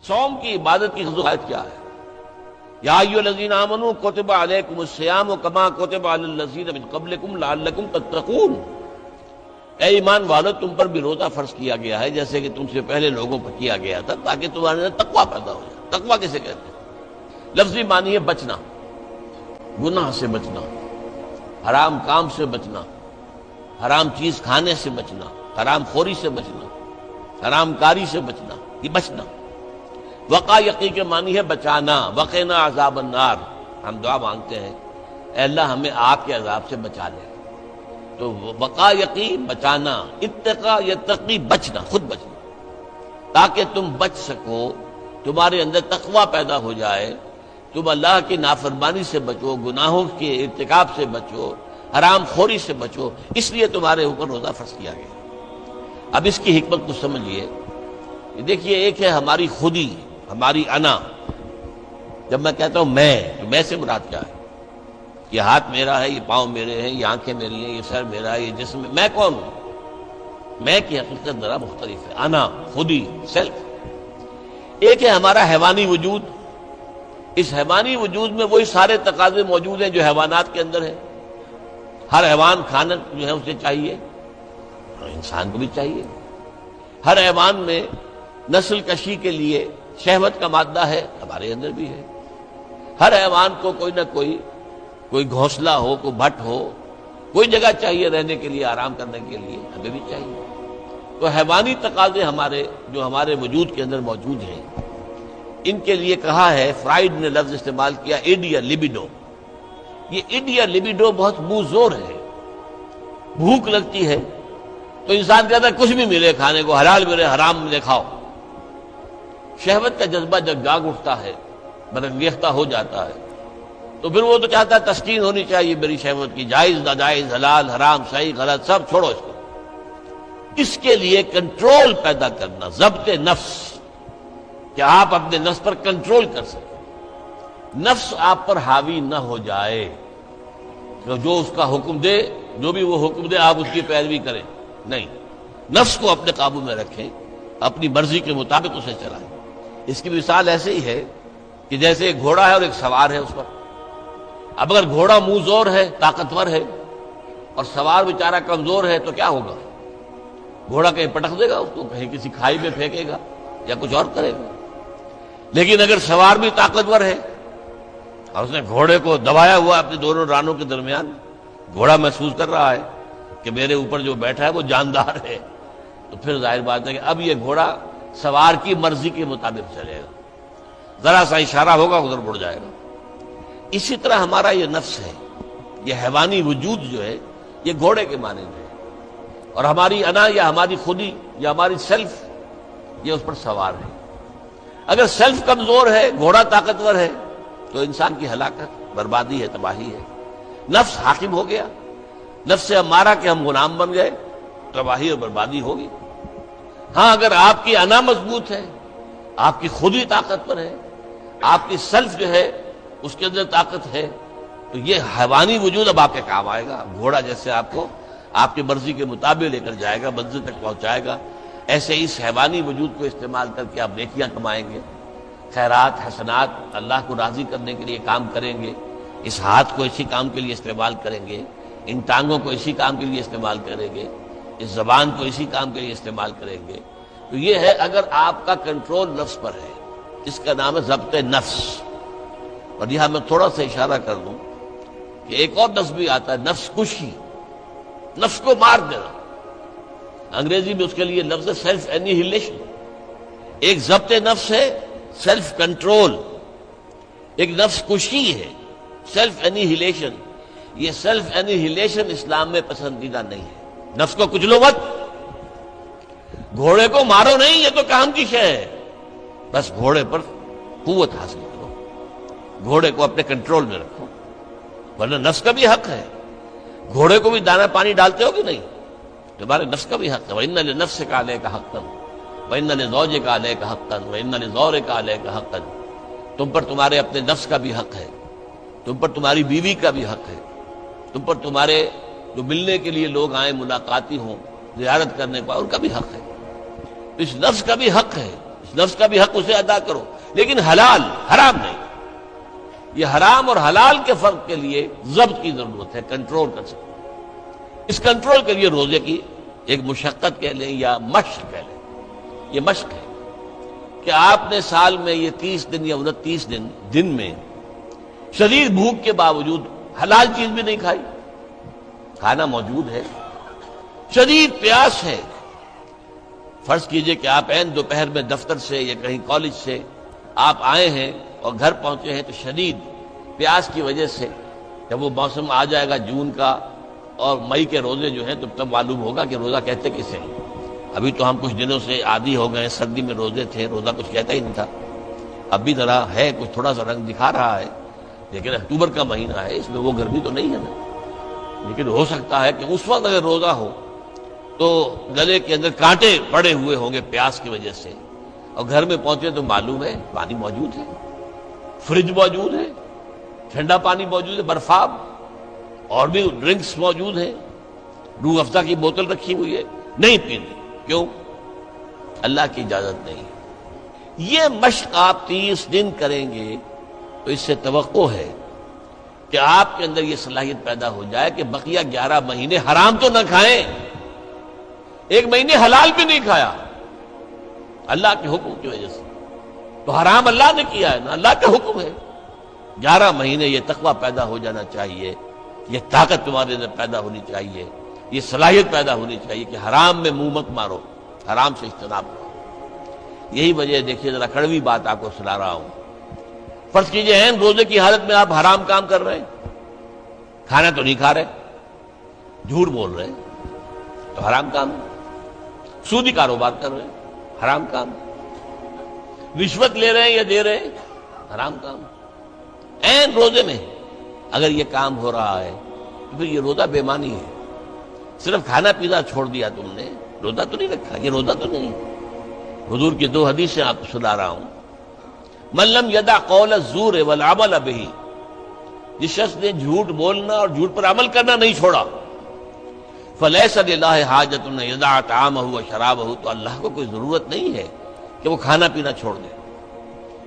صوم کی عبادت کی خصوصیت کیا ہے؟ یا ایھا الذین آمنوا کتب علیکم الصیام کما کتب علی الذین من قبلکم لعلکم تتقون، اے ایمان والو تم پر بھی روزہ فرض کیا گیا ہے جیسے کہ تم سے پہلے لوگوں پر کیا گیا تھا تاکہ تمہارے اندر تقویٰ پیدا ہو جائے۔ تقویٰ کسے کہتے ہیں؟ لفظی معنی ہے بچنا، گناہ سے بچنا، حرام کام سے بچنا، حرام چیز کھانے سے بچنا، حرام خوری سے بچنا، حرام کاری سے بچنا، یہ بچنا۔ وقا یقی کے معنی ہے بچانا، وقنا عذاب النار، ہم دعا مانگتے ہیں اے اللہ ہمیں آگ کے عذاب سے بچا لے۔ تو وقا یقی بچانا، اتقا یتقی بچنا، خود بچنا، تاکہ تم بچ سکو، تمہارے اندر تقویٰ پیدا ہو جائے، تم اللہ کی نافرمانی سے بچو، گناہوں کے ارتکاب سے بچو، حرام خوری سے بچو، اس لیے تمہارے اوپر روزہ فرض کیا گیا۔ اب اس کی حکمت کو سمجھیے۔ دیکھیے ایک ہے ہماری خودی، ہماری انا۔ جب میں کہتا ہوں میں، تو میں سے مراد کیا ہے؟ یہ ہاتھ میرا ہے، یہ پاؤں میرے ہیں، یہ آنکھیں میری ہیں، یہ سر میرا ہے، یہ جسم، میں کون ہوں؟ میں کی حقیقت ذرا مختلف ہے، انا، خودی، سیلف۔ ایک ہے ہمارا حیوانی وجود، اس حیوانی وجود میں وہی سارے تقاضے موجود ہیں جو حیوانات کے اندر ہیں۔ ہر حیوان کھانا جو ہے اسے چاہیے، انسان کو بھی چاہیے۔ ہر حیوان میں نسل کشی کے لیے شہوت کا مادہ ہے، ہمارے اندر بھی ہے۔ ہر حیوان کو کوئی نہ کوئی گھونسلہ ہو، کوئی بھٹ ہو، کوئی جگہ چاہیے رہنے کے لیے، آرام کرنے کے لیے، ہمیں بھی چاہیے۔ تو حیوانی تقاضے ہمارے جو ہمارے وجود کے اندر موجود ہیں، ان کے لیے کہا ہے، فرائیڈ نے لفظ استعمال کیا ایڈیا لیبیڈو۔ یہ ایڈیا لیبیڈو بہت منہ زور ہے۔ بھوک لگتی ہے تو انسان کہتا ہے کچھ بھی ملے کھانے کو، حلال ملے حرام ملے کھاؤ۔ شہوت کا جذبہ جب جاگ اٹھتا ہے، برانگیختہ ہو جاتا ہے، تو پھر وہ تو چاہتا ہے تسکین ہونی چاہیے میری شہوت کی، جائز ناجائز، حلال حرام، صحیح غلط سب چھوڑو اس کو۔ اس کے لیے کنٹرول پیدا کرنا، ضبط نفس، کہ آپ اپنے نفس پر کنٹرول کر سکیں، نفس آپ پر حاوی نہ ہو جائے، جو اس کا حکم دے، جو بھی وہ حکم دے آپ اس کی پیروی کریں، نہیں، نفس کو اپنے قابو میں رکھیں، اپنی مرضی کے مطابق اسے چلائیں۔ اس کی مثال ایسے ہی ہے کہ جیسے ایک گھوڑا ہے اور ایک سوار ہے اس پر۔ اب اگر گھوڑا منہ زور ہے، طاقتور ہے، اور سوار بیچارہ کمزور ہے تو کیا ہوگا؟ گھوڑا کہیں پٹک دے گا اس کو، کہیں کسی کھائی میں پھینکے گا یا کچھ اور کرے گا۔ لیکن اگر سوار بھی طاقتور ہے اور اس نے گھوڑے کو دبایا ہوا اپنے دونوں رانوں کے درمیان، گھوڑا محسوس کر رہا ہے کہ میرے اوپر جو بیٹھا ہے وہ جاندار ہے، تو پھر ظاہر بات ہے کہ اب یہ گھوڑا سوار کی مرضی کے مطابق چلے گا، ذرا سا اشارہ ہوگا ادھر مڑ جائے گا۔ اسی طرح ہمارا یہ نفس ہے، یہ حیوانی وجود جو ہے، یہ گھوڑے کے مانند ہے، اور ہماری انا یا ہماری خودی یا ہماری سیلف یہ اس پر سوار ہے۔ اگر سیلف کمزور ہے، گھوڑا طاقتور ہے، تو انسان کی ہلاکت، بربادی ہے، تباہی ہے۔ نفس حاکم ہو گیا، نفس سے ہمارا کہ ہم غلام بن گئے، تباہی اور بربادی ہوگی۔ ہاں اگر آپ کی انا مضبوط ہے، آپ کی خودی طاقتور ہے، آپ کی سیلف جو ہے اس کے اندر طاقت ہے، تو یہ حیوانی وجود اب آپ کے کام آئے گا۔ گھوڑا جیسے آپ کو آپ کی مرضی کے مطابق لے کر جائے گا، منزل تک پہنچائے گا، ایسے اس حیوانی وجود کو استعمال کر کے آپ نیکیاں کمائیں گے، خیرات حسنات، اللہ کو راضی کرنے کے لیے کام کریں گے۔ اس ہاتھ کو اسی کام کے لیے استعمال کریں گے، ان ٹانگوں کو اسی کام کے لیے استعمال کریں گے، اس زبان کو اسی کام کے لیے استعمال کریں گے۔ تو یہ ہے اگر آپ کا کنٹرول نفس پر ہے، اس کا نام ہے ضبط نفس۔ اور یہاں میں تھوڑا سا اشارہ کر دوں کہ ایک اور لفظ بھی آتا ہے، نفس کشی، نفس کو مار دینا۔ انگریزی میں اس کے لیے لفظ ہے سیلف اینیہیلیشن۔ ایک ضبط نفس ہے، سیلف کنٹرول، ایک نفس کشی ہے، سیلف اینیہیلیشن۔ یہ سیلف اینیہیلیشن اسلام میں پسندیدہ نہیں ہے۔ نفس کو کچلو مت، گھوڑے کو مارو نہیں، یہ تو کام کی شے ہے، بس گھوڑے پر قوت حاصل کرو، گھوڑے کو اپنے کنٹرول میں رکھو، ورنہ نفس کا بھی حق ہے۔ گھوڑے کو بھی دانا پانی ڈالتے ہو کہ نہیں؟ تمہارے نفس کا بھی حق ہے۔ وَإِنَّ لِنَفْسِكَ عَلَيْكَ حَقًّا وَإِنَّ لِزَوْجِكَ عَلَيْكَ حَقًّا وَإِنَّ لِزَوْرِكَ عَلَيْكَ حَقًّا۔ تم پر تمہارے اپنے نفس کا بھی حق ہے، تم پر تمہاری بیوی کا بھی حق ہے، تم پر تمہارے جو ملنے کے لیے لوگ آئیں، ملاقاتی ہوں، زیارت کرنے کو، ان کا بھی حق ہے۔ اس نفس کا بھی حق ہے، اس نفس کا بھی حق اسے ادا کرو، لیکن حلال، حرام نہیں۔ یہ حرام اور حلال کے فرق کے لیے ضبط کی ضرورت ہے، کنٹرول کر سکتے۔ اس کنٹرول کے لیے روزے کی ایک مشقت کہہ لیں یا مشق کہہ لیں، یہ مشق ہے کہ آپ نے سال میں یہ 30 دن یا 29 دن میں شدید بھوک کے باوجود حلال چیز بھی نہیں کھائی، کھانا موجود ہے، شدید پیاس ہے۔ فرض کیجئے کہ آپ عین دوپہر میں دفتر سے یا کہیں کالج سے آپ آئے ہیں اور گھر پہنچے ہیں تو شدید پیاس کی وجہ سے، جب وہ موسم آ جائے گا جون کا اور مئی کے روزے جو ہیں تو تب معلوم ہوگا کہ روزہ کہتے کسے ہیں۔ ابھی تو ہم کچھ دنوں سے عادی ہو گئے، سردی میں روزے تھے، روزہ کچھ کہتا ہی نہیں تھا، اب بھی ذرا ہے، کچھ تھوڑا سا رنگ دکھا رہا ہے، لیکن اکتوبر کا مہینہ ہے، اس میں وہ گرمی تو نہیں ہے نا۔ لیکن ہو سکتا ہے کہ اس وقت اگر روزہ ہو تو گلے کے اندر کانٹے پڑے ہوئے ہوں گے پیاس کی وجہ سے، اور گھر میں پہنچے تو معلوم ہے پانی موجود ہے، فریج موجود ہے، ٹھنڈا پانی موجود ہے، برفاب اور بھی ڈرنکس موجود ہیں، روح افزا کی بوتل رکھی ہوئی ہے، نہیں پینی۔ کیوں؟ اللہ کی اجازت نہیں۔ یہ مشق آپ 30 دن کریں گے تو اس سے توقع ہے کہ آپ کے اندر یہ صلاحیت پیدا ہو جائے کہ بقیہ 11 مہینے حرام تو نہ کھائیں، ایک مہینے حلال بھی نہیں کھایا اللہ کے حکم کی وجہ سے، تو حرام اللہ نے کیا ہے نا، اللہ کا حکم ہے۔ 11 مہینے یہ تقویٰ پیدا ہو جانا چاہیے، یہ طاقت تمہارے اندر پیدا ہونی چاہیے، یہ صلاحیت پیدا ہونی چاہیے کہ حرام میں منہ مت مارو، حرام سے اجتناب کرو۔ یہی وجہ دیکھیے، ذرا کڑوی بات آپ کو سنا رہا ہوں۔ فرض کیجئے ہیں روزے کی حالت میں آپ حرام کام کر رہے ہیں، کھانا تو نہیں کھا رہے، جھوٹ بول رہے ہیں تو حرام کام، سودی کاروبار کر رہے ہیں حرام کام، رشوت لے رہے ہیں یا دے رہے ہیں حرام کام۔ عین روزے میں اگر یہ کام ہو رہا ہے تو پھر یہ روزہ بے معنی ہے۔ صرف کھانا پینا چھوڑ دیا تم نے، روزہ تو نہیں رکھا، یہ روزہ تو نہیں۔ حضور کی 2 حدیثیں آپ کو سنا رہا ہوں۔ من لم یدع قول الزور والعمل به، جس شخص نے جھوٹ بولنا اور جھوٹ پر عمل کرنا نہیں چھوڑا، فلیس للہ حاجۃ ان یدع طعامہ وشرابہ، تو اللہ کو کوئی ضرورت نہیں ہے کہ وہ کھانا پینا چھوڑ دے۔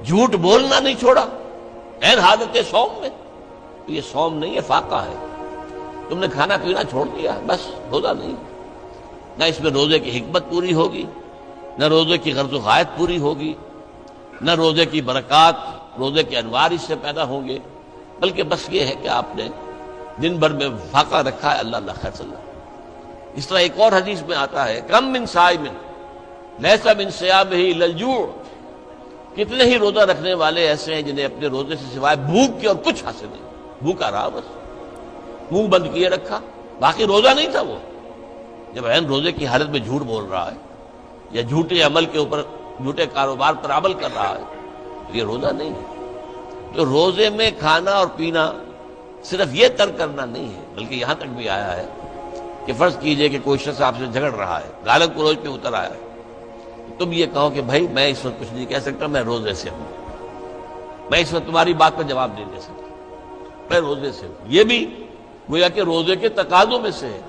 جھوٹ بولنا نہیں چھوڑا عین حالت صوم میں، تو یہ صوم نہیں ہے، فاقہ ہے۔ تم نے کھانا پینا چھوڑ دیا، بس روزہ نہیں۔ نہ اس میں روزے کی حکمت پوری ہوگی، نہ روزے کی غرض و غایت پوری ہوگی، نہ روزے کی برکات، روزے کے انوار اس سے پیدا ہوں گے، بلکہ بس یہ ہے کہ آپ نے دن بھر میں فاقہ رکھا ہے، اللہ اللہ خیر صلی اللہ۔ اس طرح ایک اور حدیث میں آتا ہے، کم من صائم لیس من صیامہ الا الجوع، کتنے ہی روزہ رکھنے والے ایسے ہیں جنہیں اپنے روزے سے سوائے بھوک کے اور کچھ حاصل نہیں، بھوکا رہا، بس منہ بند کیے رکھا، باقی روزہ نہیں تھا وہ۔ جب عین روزے کی حالت میں جھوٹ بول رہا ہے یا جھوٹے عمل کے اوپر، جھوٹے کاروبار پر عمل کر رہا ہے تو یہ روزہ نہیں ہے۔ تو روزے میں کھانا اور پینا صرف یہ ترک کرنا نہیں ہے، بلکہ یہاں تک بھی آیا ہے کہ فرض کیجئے کہ کوئی شخص آپ سے جھگڑ رہا ہے، گالم گلوچ پہ اتر آیا ہے، تم یہ کہو کہ بھائی میں اس وقت کچھ نہیں کہہ سکتا، میں روزے سے ہوں، میں اس وقت تمہاری بات پر جواب نہیں دے سکتا، میں روزے سے ہوں۔ یہ بھی گویا کہ روزے کے تقاضوں میں سے ہے،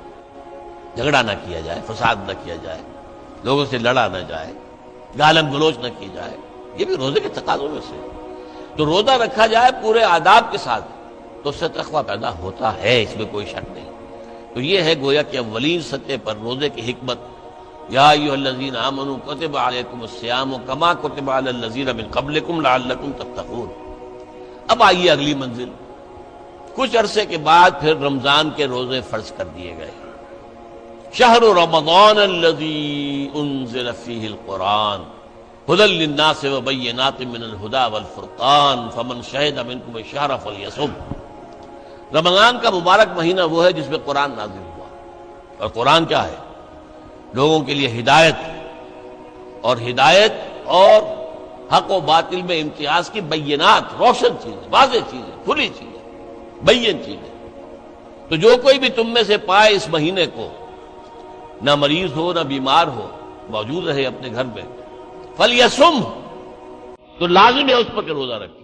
جھگڑا نہ کیا جائے، فساد نہ کیا جائے، لوگوں سے لڑا نہ جائے، گالم گلوچ نہ کی جائے، یہ بھی روزے کے تقاضوں میں سے ہے۔ تو روزہ رکھا جائے پورے آداب کے ساتھ تو اس سے تقویٰ پیدا ہوتا ہے، اس میں کوئی شک نہیں۔ تو یہ ہے گویا کہ اولین سطح پر روزے کی حکمت، یا ایھا الذین آمنوا کتب علیکم الصیام کما کتب علی الذین من قبلکم لعلکم تتقون۔ اب آئیے اگلی منزل، کچھ عرصے کے بعد پھر رمضان کے روزے فرض کر دیے گئے۔ شہر رمضان الذی انزل فیہ القرآن ھدی للناس وبینات من الھدی والفرقان فمن شہد منکم الشہر فلیصم۔ رمضان کا مبارک مہینہ وہ ہے جس میں قرآن نازل ہوا، اور قرآن کیا ہے؟ لوگوں کے لیے ہدایت اور حق و باطل میں امتیاز کی بینات، روشن چیزیں، واضح چیزیں، کھلی چیزیں، بین چیزیں۔ تو جو کوئی بھی تم میں سے پائے اس مہینے کو، نہ مریض ہو نہ بیمار ہو، موجود رہے اپنے گھر میں، فلیصم، تو لازم ہے اس پر کہ روزہ رکھے۔